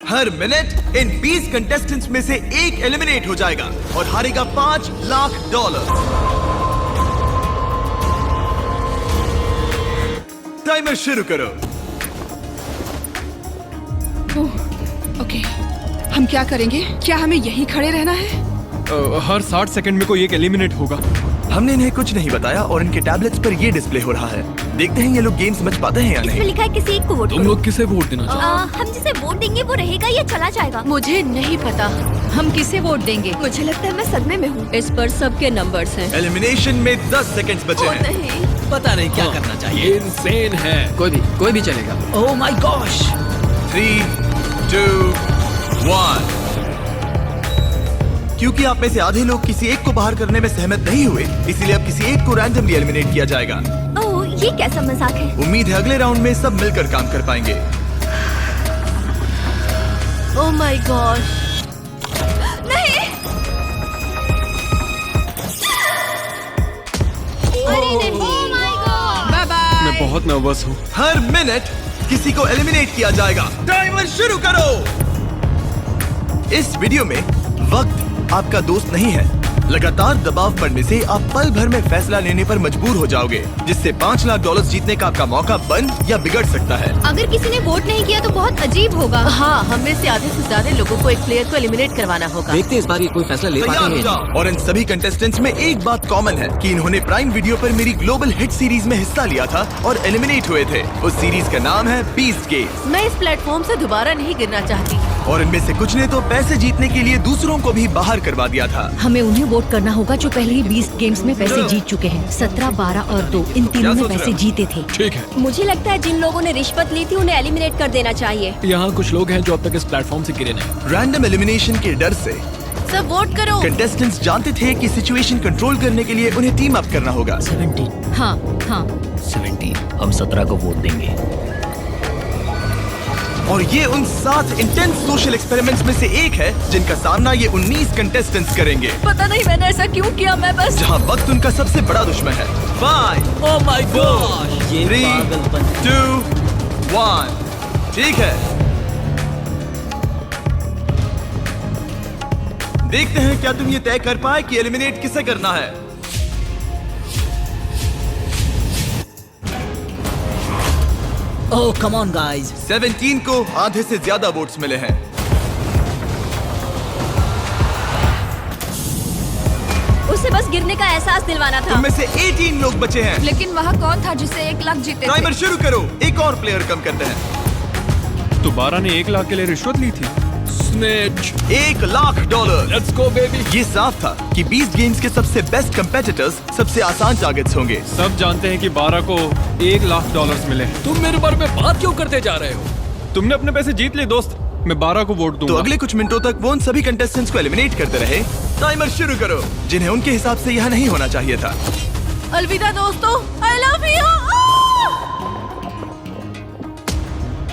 Her minute in 20 contestants में से एक एलिमिनेट हो जाएगा और हारेगा $5 लाख। टाइमर शुरू करो। ओके, हम क्या करेंगे? क्या हमें यहीं खड़े रहना है? हर 60 सेकंड में कोई एक एलिमिनेट होगा। हमने इन्हें कुछ नहीं बताया और इनके टैबलेट्स पर ये डिस्प्ले हो रहा है। देखते हैं ये लोग गेम समझ पाते हैं या इसमें नहीं। लिखा है किसी एक को वोट तुम लोग किसे वोट देना चाहते हम जिसे वोट देंगे वो रहेगा या चला जाएगा? मुझे नहीं पता हम किसे वोट देंगे। मुझे लगता है मैं सदमे में हूँ। इस पर सबके नंबर्स हैं। एलिमिनेशन में 10 सेकंड्स बचे हैं। नहीं, पता नहीं क्या करना चाहिए। इनसेन है। कोई भी चलेगा। Oh my gosh. 3, 2, 1। क्योंकि आप में से आधे लोग किसी एक को बाहर करने में सहमत नहीं हुए, इसीलिए अब किसी एक को रैंडमली एलिमिनेट किया जाएगा। ओह, ये कैसा मजाक है? उम्मीद है अगले राउंड में सब मिलकर काम कर पाएंगे। Oh my god. नहीं, अरे नहीं, oh my god. Bye bye. मैं बहुत नर्वस हूँ। हर मिनट किसी को एलिमिनेट किया जाएगा। टाइमर शुरू करो। इस वीडियो में वक्त आपका दोस्त नहीं है। लगातार दबाव पड़ने से आप पल भर में फैसला लेने पर मजबूर हो जाओगे, जिससे $5 लाख जीतने का आपका मौका बन या बिगड़ सकता है। अगर किसी ने वोट नहीं किया तो बहुत अजीब होगा। हाँ, हम में से आधे से ज्यादा लोगों को एक प्लेयर को एलिमिनेट करवाना होगा। देखते हैं इस बार ये कोई फैसला ले तैयार पाते हो हैं। जाओ। और इन सभी कंटेस्टेंट्स में एक बात कॉमन है कि इन्होंने प्राइम वीडियो पर मेरी ग्लोबल हिट सीरीज में हिस्सा लिया था और एलिमिनेट हुए थे। उस सीरीज का नाम है बीस्ट गेम्स। मैं इस प्लेटफॉर्म से दोबारा नहीं गिरना चाहती। और इनमें से कुछ ने तो पैसे जीतने के लिए दूसरों को भी बाहर करवा दिया था। हमें उन्हें वोट करना होगा जो पहले ही 20 गेम्स में पैसे जीत चुके हैं। 17, 12 और 2 इन तीनों क्या ने सोच पैसे रहे हो? जीते थे। ठीक है। मुझे लगता है जिन लोगों ने रिश्वत ली थी उन्हें एलिमिनेट कर देना चाहिए। यहाँ कुछ लोग हैं जो अब तक इस प्लेटफॉर्म से गिरे नहीं। रैंडम एलिमिनेशन के डर से सब वोट करो। कंटेस्टेंट्स जानते थे कि सिचुएशन कंट्रोल करने के लिए उन्हें टीम अप करना होगा। 17। हाँ हाँ 17। हम 17 को वोट देंगे। और ये उन 7 इंटेंस सोशल एक्सपेरिमेंट्स में से एक है जिनका सामना ये 19 कंटेस्टेंट्स करेंगे, पता नहीं मैंने ऐसा क्यों किया। मैं बस जहां वक्त उनका सबसे बड़ा दुश्मन है। 5, ओह माय गॉश। ये 3, पागलपन। 2, 1। ठीक है, देखते हैं क्या तुम ये तय कर पाए कि एलिमिनेट किसे करना है। ओह कम ऑन गाइस। 17 को आधे से ज्यादा वोट्स मिले हैं। उसे बस गिरने का एहसास दिलवाना था। उनमें से 18 लोग बचे हैं। लेकिन वहाँ कौन था जिसे 1 लाख जीते थे? टाइमर शुरू करो। एक और प्लेयर कम करते हैं। दोबारा ने 1 लाख के लिए रिश्वत ली थी। Snatch. $1 lakh. Let's go baby. ये साफ था कि 20 गेम्स के सबसे बेस्ट कंपेटिटर्स सबसे आसान टारगेट्स होंगे। सब जानते हैं कि 12 को $1 लाख मिले। तुम मेरे बारे में बात क्यों करते जा रहे हो? तुमने अपने पैसे जीत लिए दोस्त। मैं 12 को वोट दूंगा। तो अगले कुछ मिनटों तक वो उन सभी कंटेस्टेंट्स को एलिमिनेट करते रहे। टाइमर शुरू करो, जिन्हें उनके हिसाब से यहाँ नहीं होना चाहिए था। अलविदा दोस्तों, आई लव यू।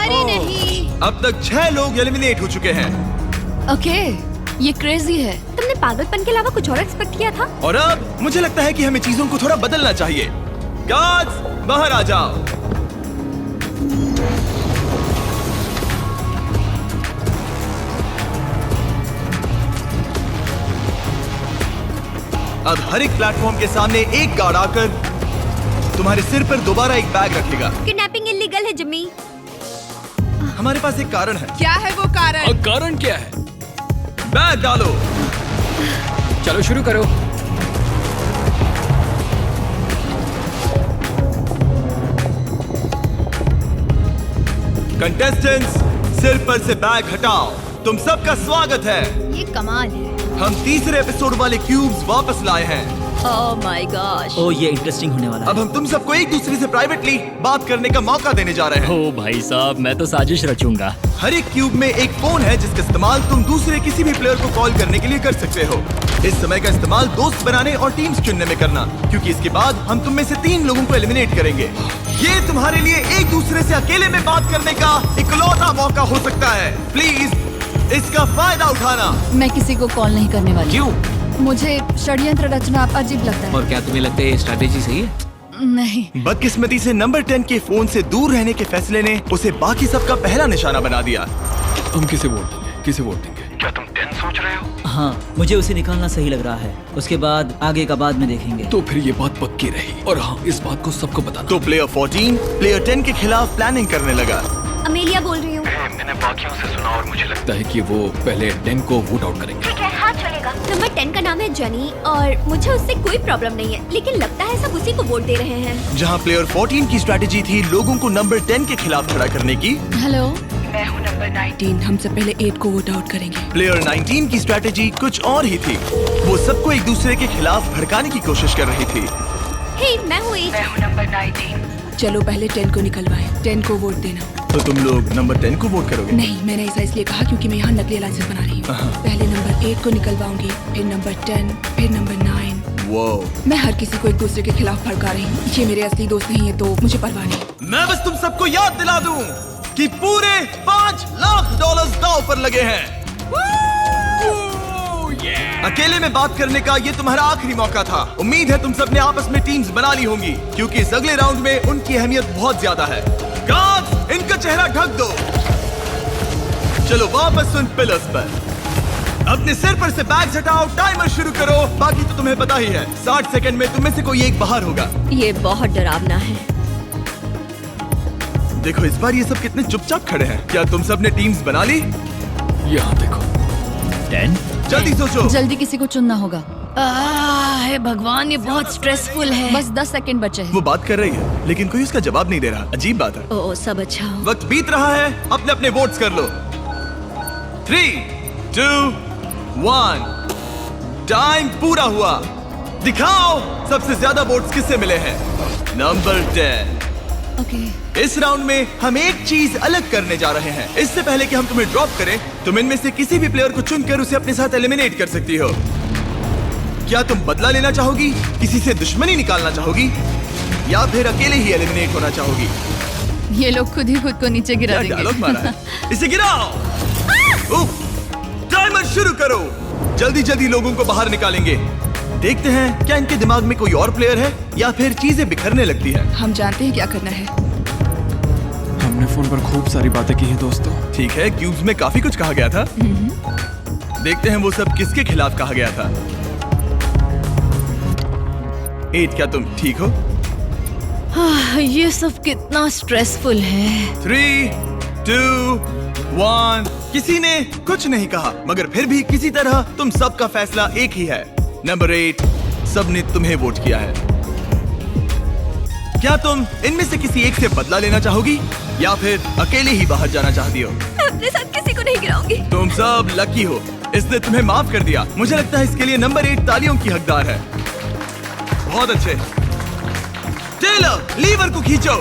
अरे नहीं, अब तक 6 लोग एलिमिनेट हो चुके हैं। ओके, ये क्रेजी है। तुमने पागलपन के अलावा कुछ और एक्सपेक्ट किया था? और अब मुझे लगता है कि हमें चीजों को थोड़ा बदलना चाहिए। गार्ड्स बाहर आ जाओ। अब हर एक प्लेटफॉर्म के सामने एक गार्ड आकर तुम्हारे सिर पर दोबारा एक बैग रखेगा। किडनैपिंग इलीगल है जिम्मी। हमारे पास एक कारण है। क्या है वो कारण? कारण क्या है? बैग डालो। चलो शुरू करो। कंटेस्टेंट्स, सिर पर से बैग हटाओ। तुम सबका स्वागत है। ये कमाल है। हम तीसरे एपिसोड वाले क्यूब्स वापस लाए हैं। Oh my gosh. ओह ये इंटरेस्टिंग होने वाला है। अब हम तुम सबको एक दूसरे से प्राइवेटली बात करने का मौका देने जा रहे हैं। ओ भाई साहब, मैं तो साजिश रचूंगा। हर एक क्यूब में एक फोन है जिसका इस्तेमाल तुम दूसरे किसी भी प्लेयर को कॉल करने के लिए कर सकते हो। इस समय का इस्तेमाल दोस्त बनाने और टीम्स चुनने में करना, क्योंकि इसके बाद हम तुम में से 3 लोगों को एलिमिनेट करेंगे। ये तुम्हारे लिए एक दूसरे से अकेले में बात करने का इकलौता मौका हो सकता है। प्लीज इसका फायदा उठाना। मैं किसी को कॉल नहीं करने वाली। क्यों? मुझे षड्यंत्र रचना अजीब लगता है। और क्या तुम्हें लगता है ये स्ट्रैटेजी सही है? नहीं। बदकिस्मती से नंबर 10 के फोन से दूर रहने के फैसले ने उसे बाकी सबका पहला निशाना बना दिया। हम किसे वोट देंगे? किसे वोट देंगे? हाँ, मुझे उसे निकालना सही लग रहा है। उसके बाद आगे का बाद में देखेंगे। तो फिर ये बात पक्की रही। और हाँ, इस बात को सबको बताना। तो प्लेयर 14 प्लेयर 10 के खिलाफ प्लानिंग करने लगा। अमेलिया बोल रही हूँ। लगता है कि वो पहले 10 को वोट आउट करेंगे। ठीक है, हाँ चलेगा। नंबर 10 का नाम है जनी और मुझे उससे कोई प्रॉब्लम नहीं है, लेकिन लगता है सब उसी को वोट दे रहे हैं। जहां प्लेयर 14 की स्ट्रैटेजी थी लोगों को नंबर 10 के खिलाफ खड़ा करने की, हेलो, मैं हूँ नंबर 19। हम सब पहले 8 को वोट आउट करेंगे। प्लेयर 19 की स्ट्रैटेजी कुछ और ही थी। वो सबको एक दूसरे के खिलाफ भड़काने की कोशिश कर रही थी। हे, मैं हूँ 8। मैं हूँ नंबर 19। चलो पहले 10 को निकलवाएं। 10 को वोट देना। तो तुम लोग नंबर 10 को वोट करोगे? नहीं, मैंने ऐसा इसलिए कहा क्योंकि मैं यहाँ नकली अलायंसेस बना रही हूँ। पहले नंबर 8 को निकलवाऊंगी, फिर नंबर 10, फिर नंबर 9। वो मैं हर किसी को एक दूसरे के खिलाफ भड़का रही हूँ। ये मेरे असली दोस्त नहीं है तो मुझे परवाह नहीं। मैं बस तुम सबको याद दिला दूं कि पूरे $5 लाख दांव पर लगे हैं। अकेले में बात करने का ये तुम्हारा आखिरी मौका था। उम्मीद है तुम सबने आपस में टीम्स बना ली होंगी, क्योंकि इस अगले राउंड में उनकी अहमियत बहुत ज्यादा है। गार्ड्स, इनका चेहरा ढक दो। चलो वापस उन पिलर्स पर। अपने सिर पर से बैग्स हटाओ, टाइमर शुरू करो। बाकी तो तुम्हें पता ही है, 60 सेकंड में तुम में से कोई एक बाहर होगा। ये बहुत डरावना है। देखो इस बार ये सब कितने चुपचाप खड़े हैं। क्या तुम सब ने टीम्स बना ली? यहाँ देखो। 10? जल्दी सोचो। जल्दी किसी को चुनना होगा। हे भगवान, ये बहुत स्ट्रेसफुल है। बस 10 सेकंड बचे हैं। वो बात कर रही है लेकिन कोई उसका जवाब नहीं दे रहा। अजीब बात है। ओ, सब अच्छा हो। वक्त बीत रहा है, अपने अपने वोट्स कर लो। 3, 2, 1। टाइम पूरा हुआ। दिखाओ सबसे ज्यादा वोट्स किससे मिले हैं। नंबर 10। ओके। इस राउंड में हम एक चीज अलग करने जा रहे हैं। इससे पहले कि हम तुम्हें ड्रॉप करें, तुम इनमें से किसी भी प्लेयर को चुनकर उसे अपने साथ एलिमिनेट कर सकती हो। क्या तुम बदला लेना चाहोगी, किसी से दुश्मनी निकालना चाहोगी, या फिर अकेले ही एलिमिनेट होना चाहोगी? ये लोग खुद ही खुद को नीचे गिरा क्या देंगे। डायलॉग मारा है। इसे गिराओ। उफ, टाइमर शुरू करो। जल्दी जल्दी लोगों को बाहर निकालेंगे। देखते हैं क्या इनके दिमाग में कोई और प्लेयर है या फिर चीजें बिखरने लगती हैं। हम जानते हैं क्या करना है। हमने फोन पर खूब सारी बातें की हैं दोस्तों। ठीक है, क्यूब्स में काफी कुछ कहा गया था। देखते हैं वो सब किसके खिलाफ कहा गया था। 8, क्या तुम ठीक हो? ये सब कितना स्ट्रेसफुल है। 3, 2, 1। किसी ने कुछ नहीं कहा, मगर फिर भी किसी तरह तुम सबका फैसला एक ही है। नंबर 8, सबने तुम्हें वोट किया है। क्या तुम इनमें से किसी एक से बदला लेना चाहोगी या फिर अकेले ही बाहर जाना चाहती हो? मैं अपने साथ किसी को नहीं गिराऊंगी। तुम सब लकी हो, इसने तुम्हें माफ कर दिया। मुझे लगता है इसके लिए नंबर 8 तालियों की हकदार है। बहुत अच्छे। टेलर, लीवर को खींचो।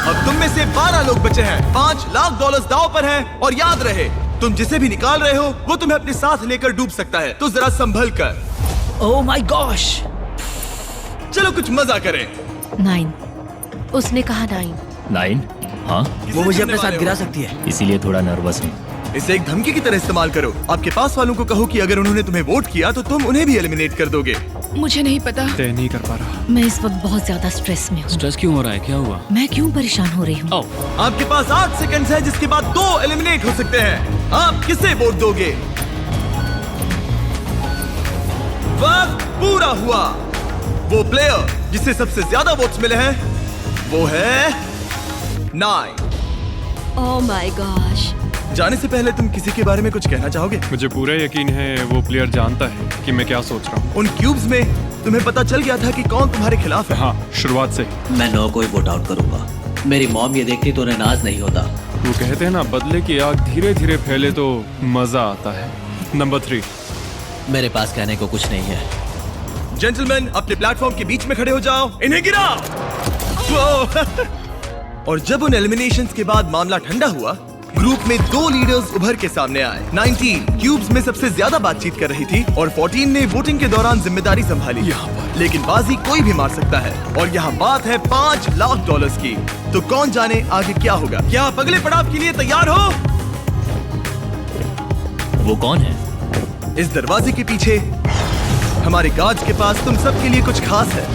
अब तुम में से 12 लोग बचे हैं। $5 लाख दांव पर हैं और याद रहे, तुम जिसे भी निकाल रहे हो वो तुम्हें अपने साथ लेकर डूब सकता है, तो जरा संभल कर। Oh my gosh. चलो कुछ मजा करें। 9। उसने कहा 9। 9? हाँ, वो मुझे अपने साथ गिरा सकती है। इसीलिए थोड़ा नर्वस हूँ। इसे एक धमकी की तरह इस्तेमाल करो। आपके पास वालों को कहो कि अगर उन्होंने तुम्हें वोट किया तो तुम उन्हें भी एलिमिनेट कर दोगे। मुझे नहीं पता। तय नहीं कर पा रहा। मैं इस वक्त बहुत ज्यादा स्ट्रेस में हूँ। स्ट्रेस क्यों हो रहा है? क्या हुआ? मैं क्यों परेशान हो रही हूँ? ओह, आपके पास 8 सेकंड्स है, जिसके बाद 2 एलिमिनेट हो सकते हैं। आप किसे वोट दोगे? वक्त पूरा हुआ। वो प्लेयर जिसे सबसे ज्यादा वोट्स मिले हैं वो है 9। Oh my gosh. जाने से पहले तुम किसी के बारे में कुछ कहना चाहोगे? मुझे पूरा यकीन है वो प्लेयर जानता है कि मैं क्या सोच रहा हूँ। उन क्यूब्स में तुम्हें पता चल गया था कि कौन तुम्हारे खिलाफ है। हाँ, शुरुआत से। मैं 9 को ही वोट आउट करूंगा। मेरी मॉम ये देखती तो उन्हें नाज नहीं होता। वो कहते हैं ना, बदले की आग धीरे धीरे फैले तो मजा आता है। नंबर 3। मेरे पास कहने को कुछ नहीं है। जेंटलमैन, अपने प्लेटफॉर्म के बीच में खड़े हो जाओ। इन्हें गिराओ। और जब उन एलिमिनेशंस के बाद मामला ठंडा हुआ, ग्रुप में 2 लीडर्स उभर के सामने आए। 19 क्यूब्स में सबसे ज्यादा बातचीत कर रही थी और 14 ने वोटिंग के दौरान जिम्मेदारी संभाली। यहाँ पर। लेकिन बाजी कोई भी मार सकता है और यहाँ बात है $5 लाख की। तो कौन जाने आगे क्या होगा। क्या आप अगले पड़ाव के लिए तैयार हो? वो कौन है? इस दरवाजे के पीछे हमारे गार्ड्स के पास तुम सबके लिए कुछ खास है।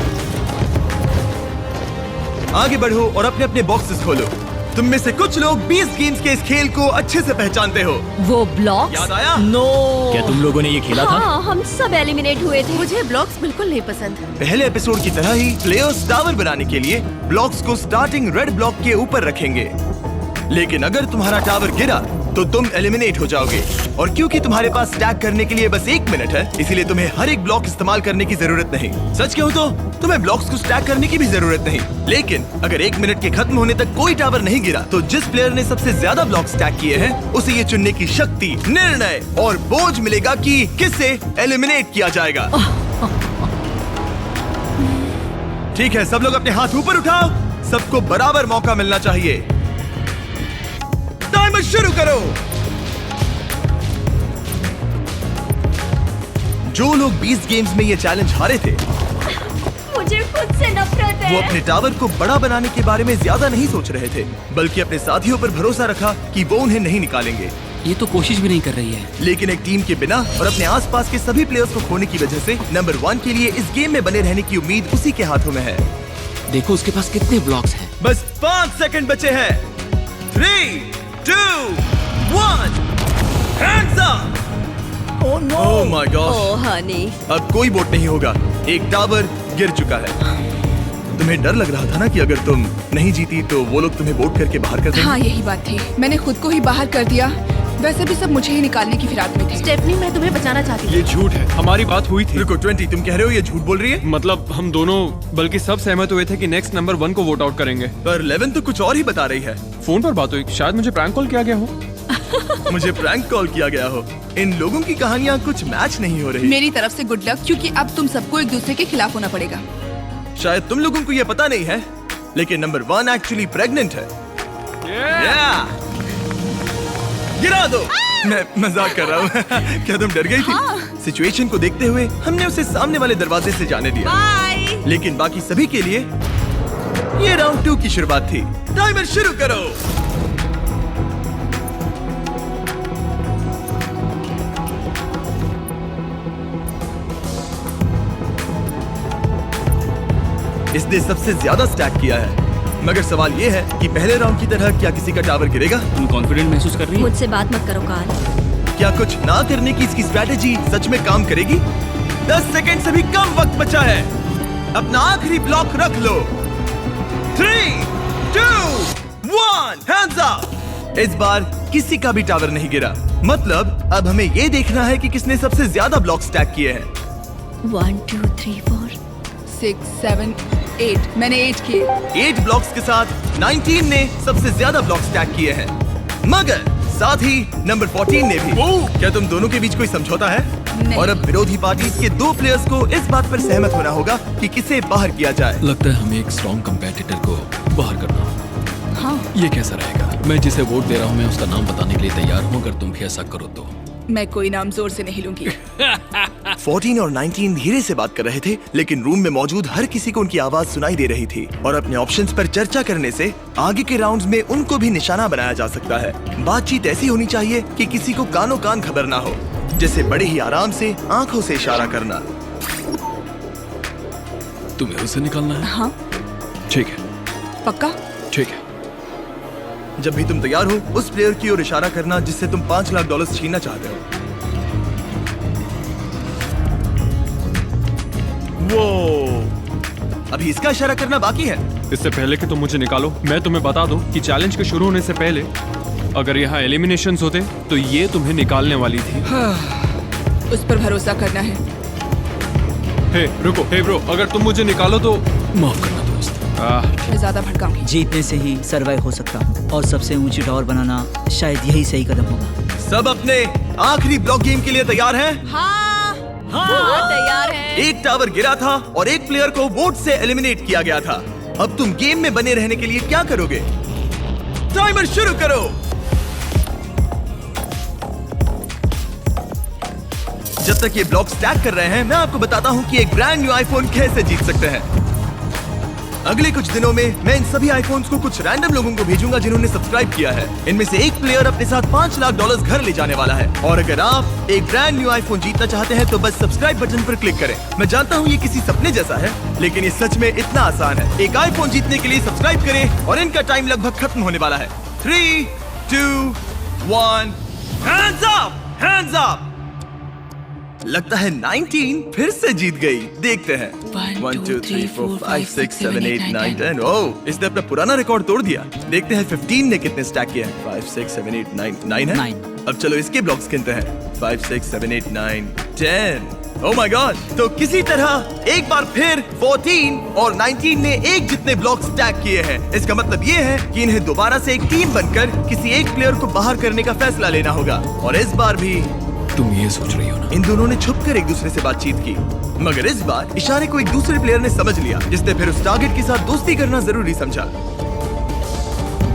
आगे बढ़ो और अपने अपने बॉक्सेस खोलो। तुम में से कुछ लोग 20 गेम्स के इस खेल को अच्छे से पहचानते हो। वो ब्लॉक्स? याद आया? नो। क्या तुम लोगों ने ये खेला था? हाँ, हम सब एलिमिनेट हुए थे। मुझे ब्लॉक्स बिल्कुल नहीं पसंद। पहले एपिसोड की तरह ही प्लेयर्स टावर बनाने के लिए ब्लॉक्स को स्टार्टिंग रेड ब्लॉक के ऊपर रखेंगे, लेकिन अगर तुम्हारा टावर गिरा तो तुम एलिमिनेट हो जाओगे। और क्योंकि तुम्हारे पास स्टैक करने के लिए बस 1 मिनट है, इसीलिए तुम्हें हर एक ब्लॉक इस्तेमाल करने की जरूरत नहीं। सच कहूँ तो तुम्हें ब्लॉक्स को स्टैक करने की भी जरूरत नहीं, लेकिन अगर 1 मिनट के खत्म होने तक कोई टावर नहीं गिरा तो जिस प्लेयर ने सबसे ज्यादा ब्लॉक स्टैक किए हैं उसे ये चुनने की शक्ति, निर्णय और बोझ मिलेगा कि किसे एलिमिनेट किया जाएगा। ठीक है, सब लोग अपने हाथ ऊपर उठाओ। सबको बराबर मौका मिलना चाहिए। टाइमर शुरू करो। जो लोग 20 गेम्स में ये चैलेंज हारे थे, मुझे खुद से नफरत है। वो अपने टावर को बड़ा बनाने के बारे में ज्यादा नहीं सोच रहे थे, बल्कि अपने साथियों पर भरोसा रखा कि वो उन्हें नहीं निकालेंगे। ये तो कोशिश भी नहीं कर रही है। लेकिन एक टीम के बिना और अपने आसपास के सभी प्लेयर्स को खोने की वजह से नंबर 1 के लिए इस गेम में बने रहने की उम्मीद उसी के हाथों में है। देखो उसके पास कितने ब्लॉक्स हैं। बस 5 सेकंड बचे हैं। 3, 2, 1, hands up. Oh no. Oh my God. Oh honey. अब कोई वोट नहीं होगा, एक टावर गिर चुका है। तुम्हें डर लग रहा था ना कि अगर तुम नहीं जीती तो वो लोग तुम्हें वोट करके बाहर कर देंगे। हाँ, यही बात थी। मैंने खुद को ही बाहर कर दिया। वैसे भी सब मुझे ही निकालने की फिराक में थे। स्टेफनी, मैं तुम्हें बचाना चाहती थी। ये झूठ है, हमारी बात हुई थी। रुको 20, तुम कह रहे हो ये झूठ बोल रही है? मतलब हम दोनों, बल्कि सब सहमत हुए थे कि नेक्स्ट नंबर 1 को वोट आउट करेंगे। पर 11 तो कुछ और ही बता रही है। फोन पर बात हुई, शायद मुझे प्रैंक कॉल किया गया हो। मुझे प्रैंक कॉल किया गया हो। इन लोगों की कहानियाँ कुछ मैच नहीं हो रही। मेरी तरफ से गुड लक, क्योंकि अब तुम सबको एक दूसरे के खिलाफ होना पड़ेगा। शायद तुम लोगों को ये पता नहीं है, लेकिन नंबर 1 एक्चुअली प्रेग्नेंट है। Yeah! गिरा दो। मैं मजाक कर रहा हूँ। क्या तुम डर गई थी? सिचुएशन को देखते हुए हमने उसे सामने वाले दरवाजे से जाने दिया। बाय। लेकिन बाकी सभी के लिए ये राउंड 2 की शुरुआत थी। टाइमर शुरू करो। इसने सबसे ज्यादा स्टैक किया है, मगर सवाल ये है कि पहले राउंड की तरह क्या किसी का टावर गिरेगा? तुम कॉन्फिडेंट महसूस कर रही हो? मुझसे बात मत करो कार्ल। क्या कुछ ना करने की इसकी स्ट्रैटेजी सच में काम करेगी? 10 सेकंड से भी कम वक्त बचा है। अपना आखिरी ब्लॉक रख लो। 3, 2, 1, हैंड्स अप। इस बार किसी का भी टावर नहीं गिरा। मतलब अब हमें ये देखना है कि किसने सबसे ज्यादा ब्लॉक स्टैक किए हैं। 1, 2, 3, 4, 6, 7, 8। मैंने 8 किए। 8 ब्लॉक्स के साथ 19 ने सबसे ज्यादा ब्लॉक स्टैक किए हैं, मगर साथ ही नंबर 14 ने भी। क्या तुम दोनों के बीच कोई समझौता है? नहीं। और अब विरोधी पार्टी के 2 प्लेयर्स को इस बात पर सहमत होना होगा कि किसे बाहर किया जाए। लगता है हमें एक स्ट्रॉन्ग कंपेटिटर को बाहर करना। हाँ, ये कैसा रहेगा? मैं जिसे वोट दे रहा हूँ मैं उसका नाम बताने के लिए तैयार हूँ, अगर तुम भी ऐसा करो तो। मैं कोई नाम जोर से नहीं लूंगी। 14 और 19 धीरे से बात कर रहे थे, लेकिन रूम में मौजूद हर किसी को उनकी आवाज सुनाई दे रही थी। और अपने ऑप्शंस पर चर्चा करने से आगे के राउंड्स में उनको भी निशाना बनाया जा सकता है। बातचीत ऐसी होनी चाहिए कि किसी को कानों कान खबर ना हो, जैसे बड़े ही आराम से आंखों से इशारा करना। तुम्हें उसे निकालना है? हाँ, ठीक है, पक्का? ठीक है। जब भी तुम तैयार हो उस प्लेयर की ओर इशारा करना जिससे तुम $5 लाख छीनना चाहते हो। वो अभी इसका इशारा करना बाकी है। इससे पहले कि तुम मुझे निकालो, मैं तुम्हें बता दूं कि चैलेंज के शुरू होने से पहले अगर यहाँ एलिमिनेशंस होते तो ये तुम्हें निकालने वाली थी। उस पर भरोसा करना है। हे रुको, हे ब्रो, अगर तुम मुझे निकालो तो माफ करना दोस्त। मैं ज्यादा भड़काऊंगी। जीतने से ही सर्वाइव हो सकता हूँ, और सबसे ऊंची टावर बनाना शायद यही सही कदम होगा। सब अपने आखिरी ब्लॉक गेम के लिए तैयार हैं? हाँ, तैयार है। एक टावर गिरा था और एक प्लेयर को वोट से एलिमिनेट किया गया था। अब तुम गेम में बने रहने के लिए क्या करोगे? टाइमर शुरू करो। जब तक ये ब्लॉक स्टैक कर रहे हैं, मैं आपको बताता हूं कि एक ब्रांड न्यू आईफोन कैसे जीत सकते हैं। अगले कुछ दिनों में मैं इन सभी आईफोन्स को कुछ रैंडम लोगों को भेजूंगा जिन्होंने सब्सक्राइब किया है। इनमें से एक प्लेयर अपने साथ $5 लाख घर ले जाने वाला है। और अगर आप एक ब्रांड न्यू आईफोन जीतना चाहते हैं तो बस सब्सक्राइब बटन पर क्लिक करें। मैं जानता हूँ ये किसी सपने जैसा है, लेकिन ये सच में इतना आसान है। एक आईफोन जीतने के लिए सब्सक्राइब करें और इनका टाइम लगभग खत्म होने वाला है। 3, 2, 1, हैंड्स अप, हैंड्स अप। लगता है 19 फिर से जीत गई। देखते हैं। 1, 2, 3, 4, 5, 6, 7, 8, 9, 10। ओह, इसने अपना पुराना रिकॉर्ड तोड़ दिया। देखते हैं 15 ने कितने स्टैक किए हैं। 5, 6, 7, 8, 9 है। 9। अब चलो इसके ब्लॉक्स गिनते हैं। 5, 6, 7, 8, 9, 10। ओह माय गॉड। तो किसी तरह एक बार फिर 14 और 19 ने एक जितने ब्लॉक स्टैक किए हैं। इसका मतलब ये है कि इन्हें दोबारा से एक टीम बनकर किसी एक प्लेयर को बाहर करने का फैसला लेना होगा। और इस बार भी तुम ये सोच रही हो ना? इन दोनों ने छुपकर एक दूसरे से बातचीत की, मगर इस बार इशारे को एक दूसरे प्लेयर ने समझ लिया, जिसने फिर उस टारगेट के साथ दोस्ती करना जरूरी समझा।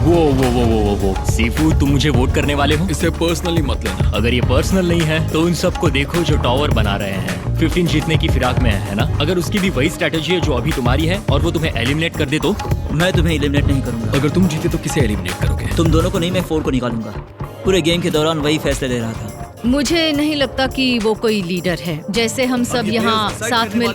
वो सीफू, तुम मुझे वोट करने वाले हो? इसे पर्सनली मत लेना। अगर ये पर्सनल नहीं है तो उन सबको देखो जो टावर बना रहे हैं। 15 जीतने की फिराक में है ना? अगर उसकी भी वही स्ट्रेटेजी है जो अभी तुम्हारी है और वो तुम्हें एलिमिनेट कर दे तो? मैं तुम्हें एलिमिनेट नहीं करूंगा। अगर तुम जीते तो किसे एलिमिनेट करोगे? तुम दोनों को नहीं, मैं 4 को निकालूंगा। पूरे गेम के दौरान वही फैसले ले रहा था। मुझे नहीं लगता कि वो कोई लीडर है। जैसे हम सब यहाँ साथ मिल